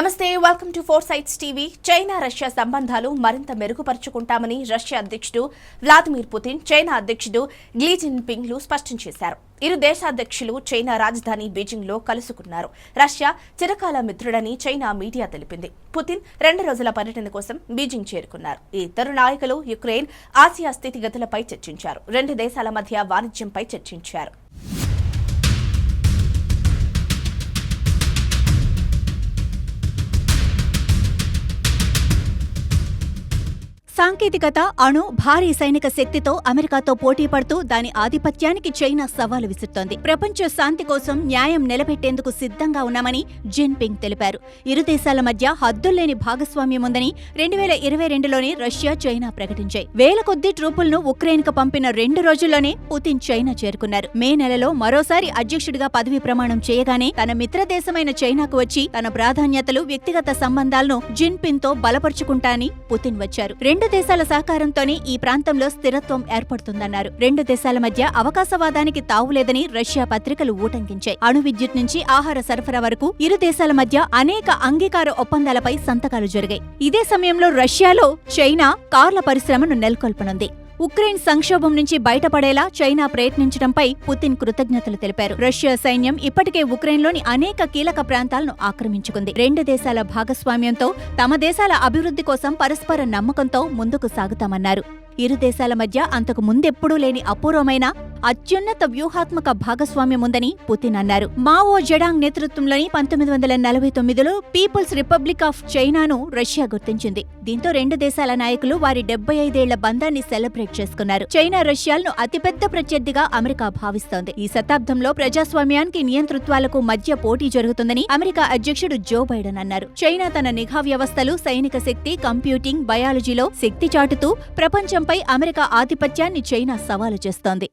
నమస్తే, welcome to four sites TV. China Russia సంబంధాలు మరింత మెరుగుపరుచుకుంటామని రష్యా అధ్యక్షుడు వ్లాదిమిర్ పుతిన్, చైనా అధ్యక్షుడు గ్లీ జిన్పింగ్లు స్పష్టం చేశారు. ఇరు దేశాధ్యక్షులు చైనా రాజధాని బీజింగ్లో కలుసుకున్నారు. రష్యా చిరకాల మిత్రుడని చైనా మీడియా తెలిపింది. పుతిన్ 2 రోజుల పర్యటన కోసం బీజింగ్ చేరుకున్నారు. ఈ ఇద్దరు నాయకులు యుక్రెయిన్, ఆసియా స్థితిగతులపై చర్చించారు. 2 దేశాల మధ్య వాణిజ్యంపై చర్చించారు. సాంకేతికత, అణు, భారీ సైనిక శక్తితో అమెరికాతో పోటీ పడుతూ దాని ఆధిపత్యానికి చైనా సవాలు విసురుతోంది. ప్రపంచ శాంతి కోసం న్యాయం నిలబెట్టేందుకు సిద్ధంగా ఉన్నామని జిన్పింగ్ తెలిపారు. ఇరు దేశాల మధ్య హద్దుల్లేని భాగస్వామ్యం ఉందని 2022లోనే రష్యా, చైనా ప్రకటించాయి. వేల కొద్దీ ట్రూపులను ఉక్రెయిన్కు పంపిన 2 రోజుల్లోనే పుతిన్ చైనా చేరుకున్నారు. మే నెలలో మరోసారి అధ్యక్షుడిగా పదవీ ప్రమాణం చేయగానే తన మిత్రదేశమైన చైనాకు వచ్చి తన ప్రాధాన్యతలు, వ్యక్తిగత సంబంధాలను జిన్పింగ్తో బలపరుచుకుంటానని పుతిన్ వచ్చారు. 2 దేశాల సహకారంతోనే ఈ ప్రాంతంలో స్థిరత్వం ఏర్పడుతుందన్నారు. 2 దేశాల మధ్య అవకాశవాదానికి తావులేదని రష్యా పత్రికలు ఊటంకించాయి. అణు విద్యుత్ నుంచి ఆహార సరఫరా వరకు ఇరు దేశాల మధ్య అనేక అంగీకార ఒప్పందాలపై సంతకాలు జరిగాయి. ఇదే సమయంలో రష్యాలో చైనా కార్ల పరిశ్రమను నెలకొల్పనుంది. ఉక్రెయిన్ సంక్షోభం నుంచి బయటపడేలా చైనా ప్రయత్నించడంపై పుతిన్ కృతజ్ఞతలు తెలిపారు. రష్యా సైన్యం ఇప్పటికే ఉక్రెయిన్లోని అనేక కీలక ప్రాంతాలను ఆక్రమించుకుంది. 2 దేశాల భాగస్వామ్యంతో తమ దేశాల అభివృద్ధి కోసం పరస్పర నమ్మకంతో ముందుకు సాగుతామన్నారు. ఇరు దేశాల మధ్య అంతకు ముందెప్పుడూ లేని అపూర్వమైన అత్యున్నత వ్యూహాత్మక భాగస్వామ్యం ఉందని పుతిన్ అన్నారు. మావో జెడాంగ్ నేతృత్వంలోని 1949లో పీపుల్స్ రిపబ్లిక్ ఆఫ్ చైనాను రష్యా గుర్తించింది. దీంతో 2 దేశాల నాయకులు వారి 75 ఏళ్ల బంధాన్ని సెలబ్రేట్ చేసుకున్నారు. చైనా రష్యాలను అతిపెద్ద ప్రత్యర్థిగా అమెరికా భావిస్తోంది. ఈ శతాబ్దంలో ప్రజాస్వామ్యానికి, నియంతృత్వాలకు మధ్య పోటీ జరుగుతుందని అమెరికా అధ్యక్షుడు జో బైడెన్ అన్నారు. చైనా తన నిఘా వ్యవస్థలు, సైనిక శక్తి, కంప్యూటింగ్, బయాలజీలో శక్తి చాటుతూ ప్రపంచంపై అమెరికా ఆధిపత్యాన్ని చైనా సవాలు చేస్తోంది.